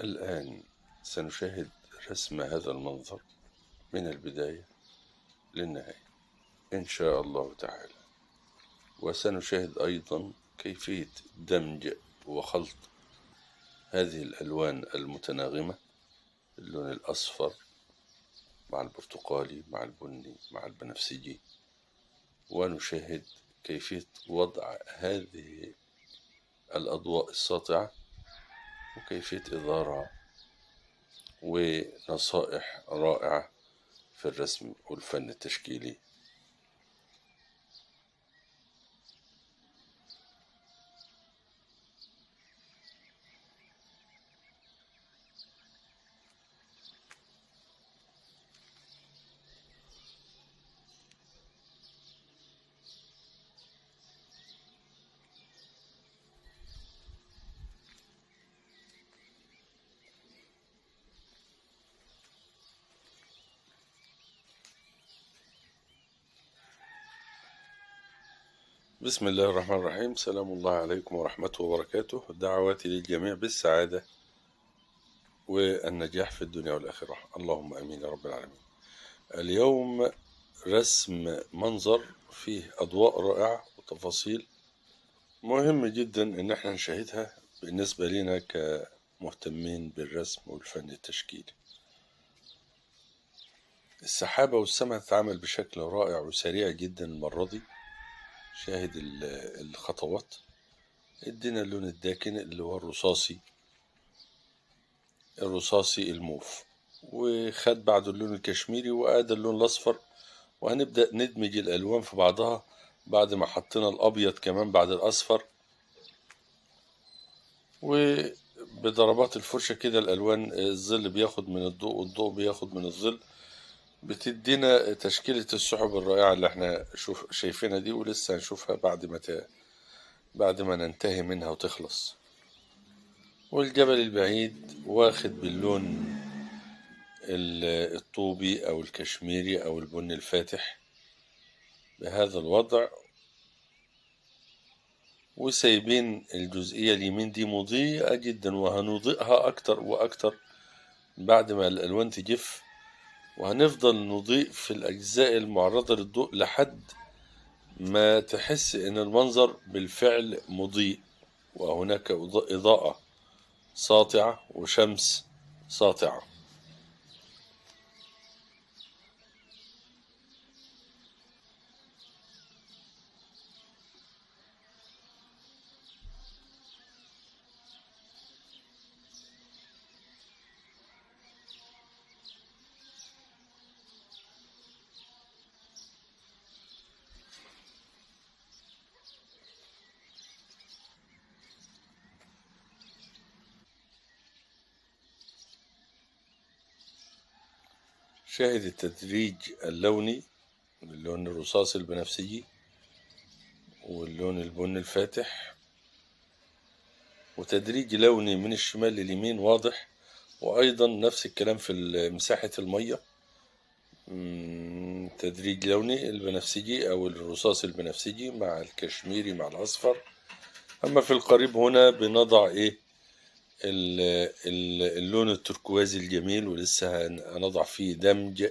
الآن سنشاهد رسم هذا المنظر من البداية للنهاية إن شاء الله تعالى، وسنشاهد أيضا كيفية دمج وخلط هذه الألوان المتناغمة، اللون الأصفر مع البرتقالي مع البني مع البنفسجي، ونشاهد كيفية وضع هذه الأضواء الساطعة وكيفية إظهارها ونصائح رائعة في الرسم والفن التشكيلي. بسم الله الرحمن الرحيم. سلام الله عليكم ورحمته وبركاته. دعواتي للجميع بالسعادة والنجاح في الدنيا والآخرة، اللهم أمين يا رب العالمين. اليوم رسم منظر فيه أضواء رائعة وتفاصيل مهم جدا إن احنا نشاهدها بالنسبة لنا كمهتمين بالرسم والفن التشكيلي. السحابة والسماء تتعامل بشكل رائع وسريع جدا المرة دي. شاهد الخطوات. ادينا اللون الداكن اللي هو الرصاصي الموف، وخد بعده اللون الكشميري وادى اللون الاصفر، وهنبدأ ندمج الالوان في بعضها بعد ما حطينا الابيض كمان بعد الاصفر، وبضربات الفرشة كده الالوان الظل بياخد من الضوء والضوء بياخد من الظل، بتدينا تشكيلة السحب الرائعة اللي احنا شايفينها دي، ولسه هنشوفها بعد ما ننتهي منها وتخلص. والجبل البعيد واخد باللون الطوبي أو الكشميري أو البني الفاتح بهذا الوضع، وسايبين الجزئية اليمين دي مضيئة جدا، وهنضيئها أكتر وأكتر بعد ما الألوان تجف، وهنفضل نضيء في الأجزاء المعرضة للضوء لحد ما تحس إن المنظر بالفعل مضيء، وهناك إضاءة ساطعة وشمس ساطعة. شاهد التدريج اللوني، اللون الرصاصي البنفسجي واللون البني الفاتح، وتدريج لوني من الشمال لليمين واضح، وأيضا نفس الكلام في مساحة المية، تدريج لوني البنفسجي أو الرصاصي البنفسجي مع الكشميري مع الأصفر. أما في القريب هنا بنضع اللون التركوازي الجميل، ولسه هنضع فيه دمج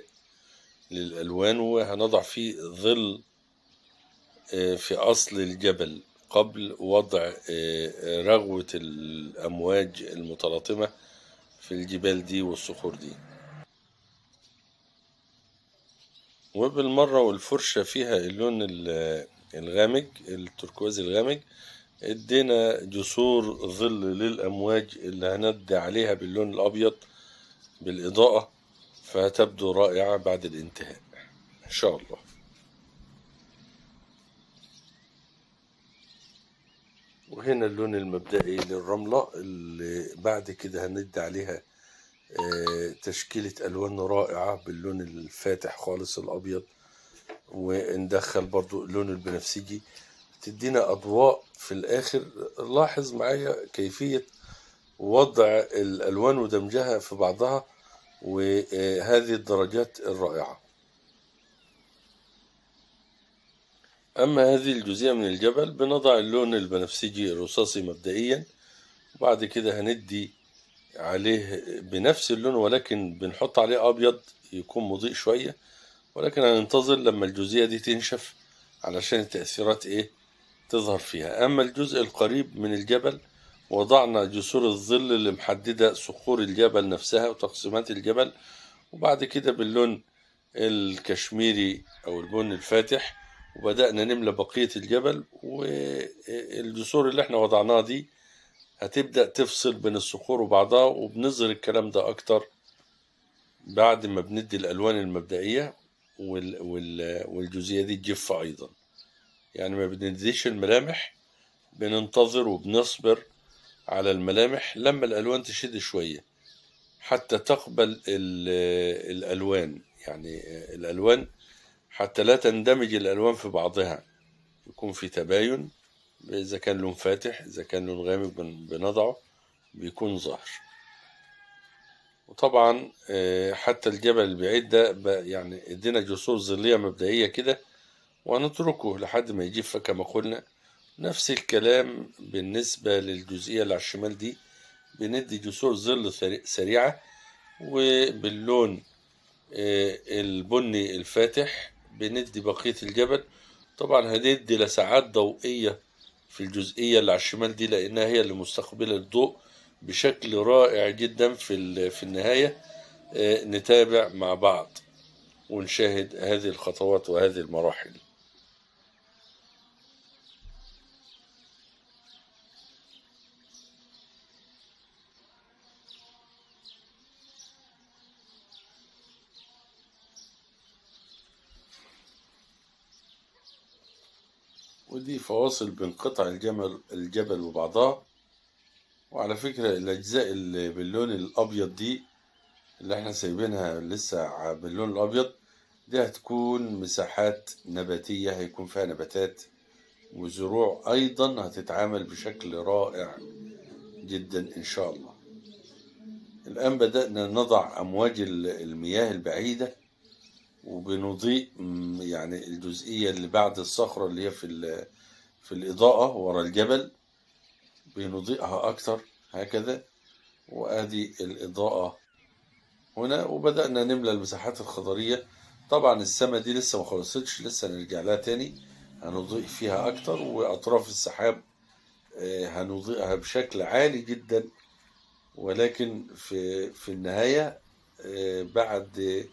للألوان، وهنضع فيه ظل في أصل الجبل قبل وضع رغوة الأمواج المتلاطمة في الجبال دي والصخور دي. وبالمرة والفرشة فيها اللون الغامق التركوازي الغامق، ادينا جسور ظل للأمواج اللي هندي عليها باللون الأبيض بالإضاءة، فهتبدو رائعة بعد الانتهاء إن شاء الله. وهنا اللون المبدئي للرملة اللي بعد كده هندي عليها تشكيلة ألوان رائعة باللون الفاتح خالص الأبيض، وندخل برضو اللون البنفسجي تدينا أضواء في الآخر. لاحظ معايا كيفية وضع الألوان ودمجها في بعضها وهذه الدرجات الرائعة. أما هذه الجزئية من الجبل بنضع اللون البنفسجي الرصاصي مبدئيا، وبعد كده هندي عليه بنفس اللون، ولكن بنحط عليه أبيض يكون مضيء شوية، ولكن هننتظر لما الجزئية دي تنشف علشان التأثيرات إيه تظهر فيها. أما الجزء القريب من الجبل وضعنا جسور الظل اللي محددة صخور الجبل نفسها وتقسيمات الجبل، وبعد كده باللون الكشميري أو البني الفاتح، وبدأنا نملى بقية الجبل. والجسور اللي احنا وضعناها دي هتبدأ تفصل بين الصخور وبعضها، وبنظهر الكلام ده أكتر بعد ما بندي الألوان المبدئية والجزئية دي تجف أيضا. يعني ما بنديش الملامح، بننتظر وبنصبر على الملامح لما الألوان تشد شوية حتى تقبل الألوان، يعني الألوان حتى لا تندمج الألوان في بعضها، يكون في تباين. إذا كان لون فاتح إذا كان لون غامق بنضعه بيكون ظاهر. وطبعا حتى الجبل البعيد ده يعني ادينا جسور ظلية مبدئية كده ونتركه لحد ما يجف كما قلنا. نفس الكلام بالنسبة للجزئية اللي على الشمال دي، بندي جسور ظل سريعة، وباللون البني الفاتح بندي بقية الجبل. طبعا هندي لسعات ضوئية في الجزئية اللي على الشمال دي لأنها هي اللي مستقبلة الضوء بشكل رائع جدا. في النهاية نتابع مع بعض ونشاهد هذه الخطوات وهذه المراحل. ودي فواصل بين قطع الجبل وبعضها. وعلى فكرة الأجزاء اللي باللون الأبيض دي اللي احنا سايبينها لسه باللون الأبيض دي هتكون مساحات نباتية، هيكون فيها نباتات وزروع أيضا هتتعامل بشكل رائع جدا إن شاء الله. الآن بدأنا نضع أمواج المياه البعيدة، وبنضيء يعني الجزئية اللي بعد الصخرة اللي هي في الإضاءة ورا الجبل بنضيئها أكتر هكذا. وآدي الإضاءة هنا، وبدأنا نملى المساحات الخضرية. طبعا السماء دي لسه ما خلصتش، لسه نرجع لها تاني هنضيء فيها أكتر. وأطراف السحاب هنضيئها بشكل عالي جدا، ولكن في النهاية بعد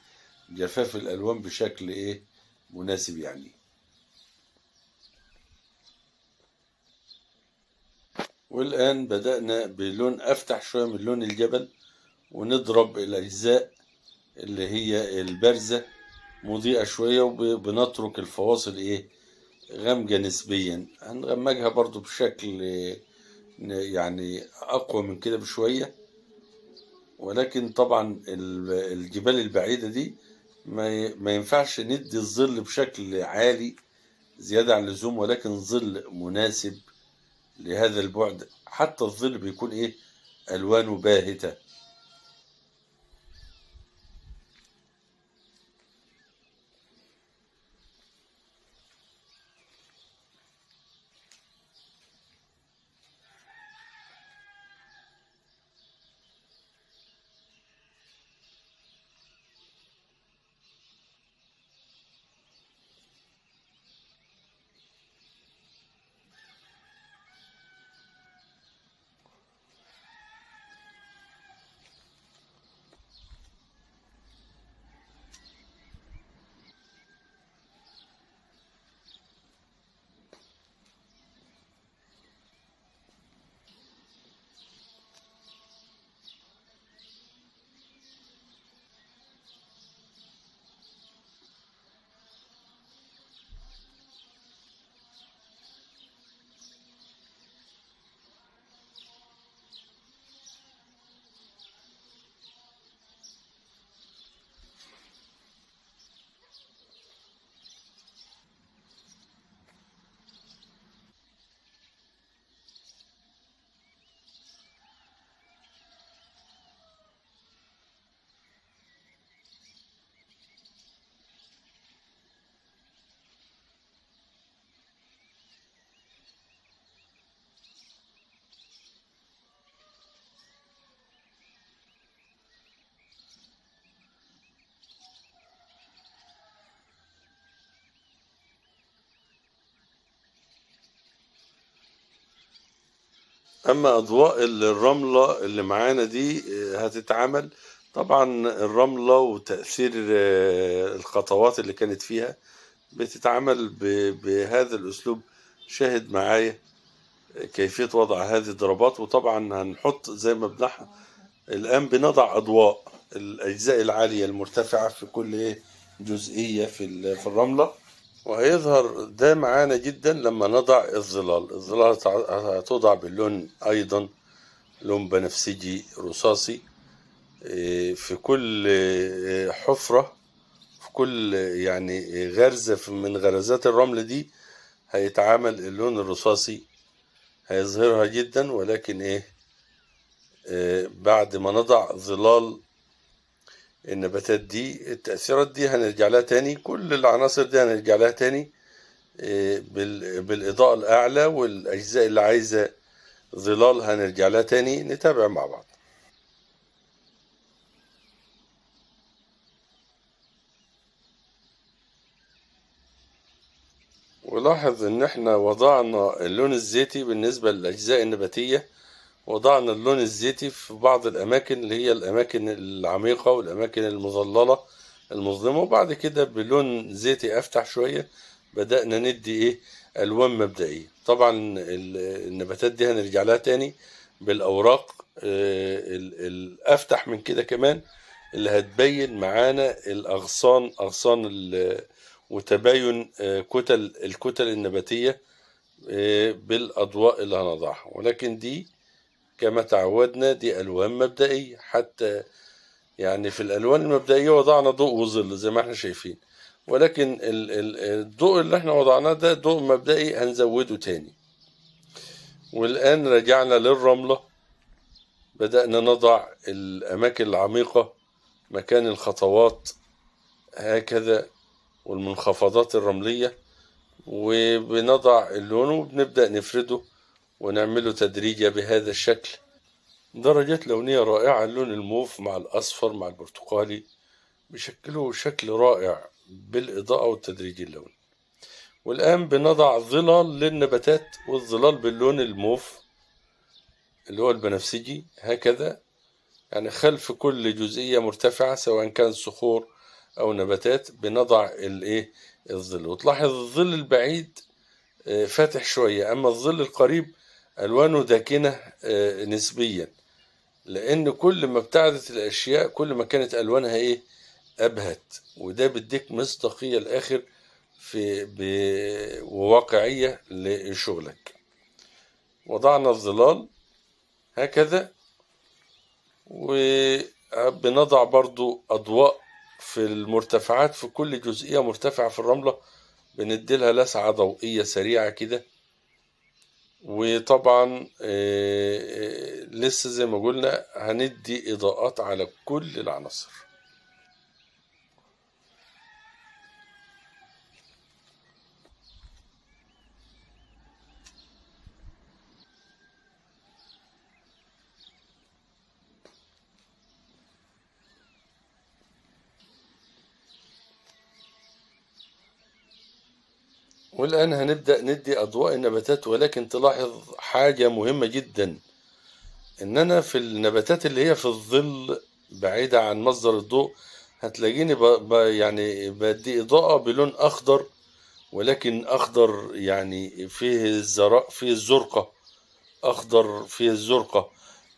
جفاف الألوان بشكل مناسب يعني. والآن بدأنا بلون أفتح شوية من لون الجبل، ونضرب الأجزاء اللي هي البارزة مضيئة شوية، وبنترك الفواصل غامجة نسبيا. هنغمجها برضو بشكل يعني أقوى من كده بشوية. ولكن طبعا الجبال البعيدة دي ما ينفعش ندي الظل بشكل عالي زيادة عن اللزوم، ولكن ظل مناسب لهذا البعد. حتى الظل بيكون ألوانه باهتة. أما أضواء الرملة اللي معانا دي هتتعمل طبعا. الرملة وتأثير الخطوات اللي كانت فيها بتتعمل بهذا الأسلوب. شاهد معايا كيفية وضع هذه الضربات. وطبعا هنحط زي ما الآن بنضع أضواء الأجزاء العالية المرتفعة في كل جزئية في الرملة. وهيظهر ده معانا جدا لما نضع الظلال. الظلال هتوضع باللون أيضا لون بنفسجي رصاصي في كل حفرة، في كل يعني غرزة من غرزات الرمل دي هيتعامل اللون الرصاصي. هيظهرها جدا، ولكن بعد ما نضع ظلال النباتات دي التأثيرات دي هنرجع لها تاني. كل العناصر دي هنرجع لها تاني بالإضاءة الأعلى، والأجزاء اللي عايزة ظلال هنرجع لها تاني. نتابع مع بعض. ولاحظ ان احنا وضعنا اللون الزيتي بالنسبة للأجزاء النباتية. وضعنا اللون الزيتي في بعض الأماكن اللي هي الأماكن العميقة والأماكن المظللة المظلمة، وبعد كده بلون زيتي أفتح شوية بدأنا ندي ألوان مبدئية. طبعا النباتات دي هنرجع لها تاني بالأوراق الأفتح من كده كمان، اللي هتبين معانا الأغصان، وتباين الكتل النباتية بالأضواء اللي هنضعها. ولكن دي كما تعودنا دي ألوان مبدئية. حتى يعني في الألوان المبدئية وضعنا ضوء وظل زي ما احنا شايفين، ولكن الضوء اللي احنا وضعناه ده ضوء مبدئي هنزوده تاني. والآن رجعنا للرملة، بدأنا نضع الأماكن العميقة مكان الخطوات هكذا والمنخفضات الرملية، وبنضع اللون وبنبدأ نفرده ونعمله تدريجة بهذا الشكل. درجات لونية رائعة. اللون الموف مع الأصفر مع البرتقالي بيشكلوا شكل رائع بالإضاءة والتدريج اللوني. والآن بنضع ظلال للنباتات، والظلال باللون الموف اللي هو البنفسجي هكذا، يعني خلف كل جزئية مرتفعة سواء كان صخور أو نباتات بنضع الظل. وتلاحظ الظل البعيد فاتح شوية، أما الظل القريب ألوانه داكنة نسبيا، لأن كل ما ابتعدت الأشياء كل ما كانت ألوانها أبهت. وده بيديك مصداقية الآخر وواقعية لشغلك. وضعنا الظلال هكذا، وبنضع برضو أضواء في المرتفعات. في كل جزئية مرتفعة في الرملة بنديلها لسعة ضوئية سريعة كده. وطبعا لسه زي ما قلنا هندي إضاءات على كل العناصر. والآن هنبدأ ندي أضواء النباتات. ولكن تلاحظ حاجة مهمة جدا، إن أنا في النباتات اللي هي في الظل بعيدة عن مصدر الضوء هتلاقيني يعني بدي إضاءة بلون أخضر، ولكن أخضر يعني فيه الزرق، فيه الزرقة، أخضر فيه الزرقة.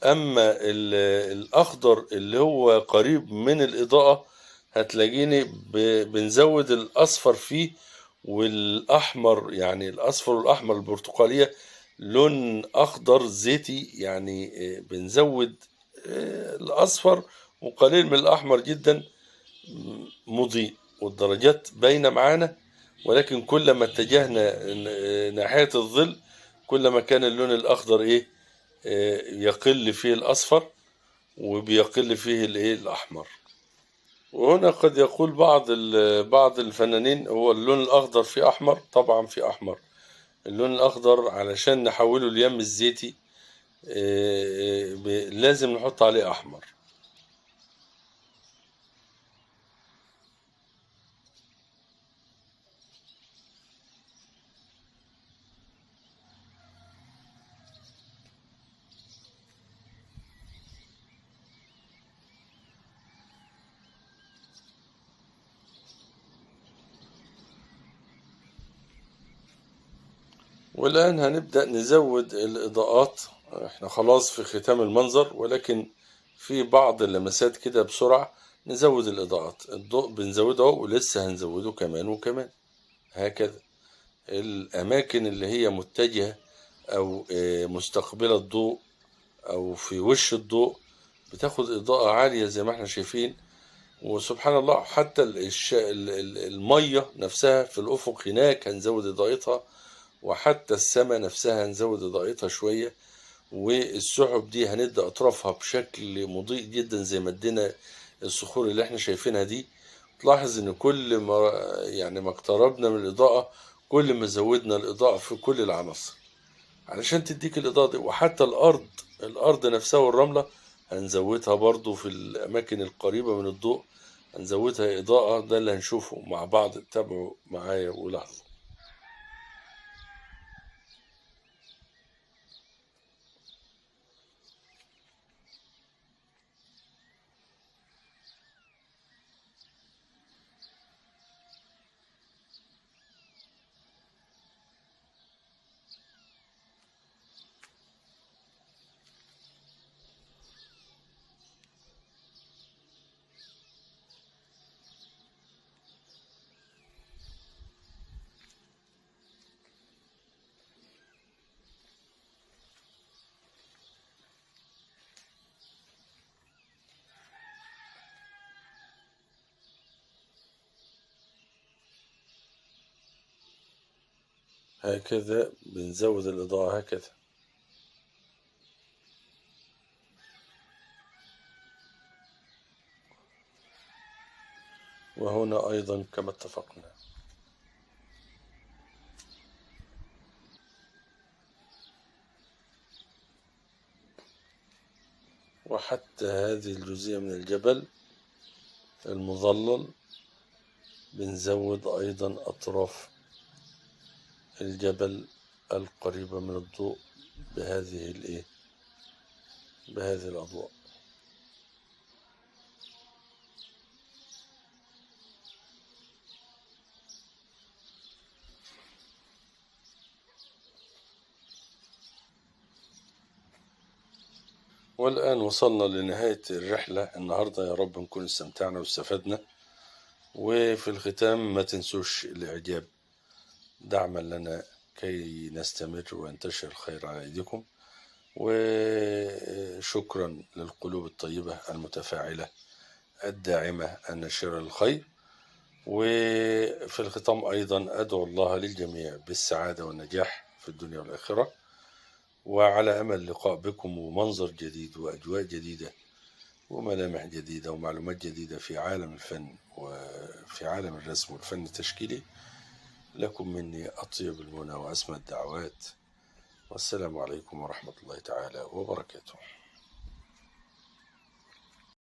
أما الأخضر اللي هو قريب من الإضاءة هتلاقيني بنزود الأصفر فيه والأحمر، يعني الأصفر والأحمر البرتقالية لون أخضر زيتي، يعني بنزود الأصفر وقليل من الأحمر جدا مضيء، والدرجات باينة معانا. ولكن كل ما اتجهنا ناحية الظل كل ما كان اللون الأخضر يقل فيه الأصفر وبيقل فيه الأحمر. وهنا قد يقول بعض الفنانين هو اللون الأخضر فيه أحمر. طبعا فيه أحمر. اللون الأخضر علشان نحوله ليم الزيتي لازم نحط عليه أحمر. والآن هنبدأ نزود الإضاءات. احنا خلاص في ختام المنظر، ولكن في بعض اللمسات كده بسرعة نزود الإضاءات. الضوء بنزوده أهو، ولسه هنزوده كمان وكمان هكذا. الأماكن اللي هي متجهة أو مستقبلة الضوء أو في وش الضوء بتاخد إضاءة عالية زي ما احنا شايفين. وسبحان الله، حتى المية نفسها في الأفق هناك هنزود إضاءتها، وحتى السماء نفسها هنزود إضاءتها شوية. والسحب دي هندي أطرافها بشكل مضيء جدا زي ما ادينا الصخور اللي احنا شايفينها دي. تلاحظ ان كل ما يعني ما اقتربنا من الإضاءة، كل ما زودنا الإضاءة في كل العناصر علشان تديك الإضاءة دي. وحتى الأرض نفسها والرملة هنزودها برضو في الأماكن القريبة من الضوء، هنزودها إضاءة. ده اللي هنشوفه مع بعض، تابعوا معايا ولاحظوا. هكذا بنزود الإضاءة هكذا. وهنا أيضا كما اتفقنا. وحتى هذه الجزئية من الجبل المظلل بنزود أيضا أطراف الجبل القريبة من الضوء بهذه الأضواء. والآن وصلنا لنهاية الرحلة النهاردة. يا رب نكون استمتعنا واستفدنا. وفي الختام ما تنسوش الإعجاب دعما لنا كي نستمر وينتشر الخير على أيديكم. وشكرا للقلوب الطيبة المتفاعلة الداعمة الناشرة للخير. وفي الختام أيضا أدعو الله للجميع بالسعادة والنجاح في الدنيا والآخرة، وعلى أمل لقاء بكم ومنظر جديد وأجواء جديدة وملامح جديدة ومعلومات جديدة في عالم الفن وفي عالم الرسم والفن التشكيلي. لكم مني أطيب المنى وأسمى الدعوات، والسلام عليكم ورحمة الله تعالى وبركاته.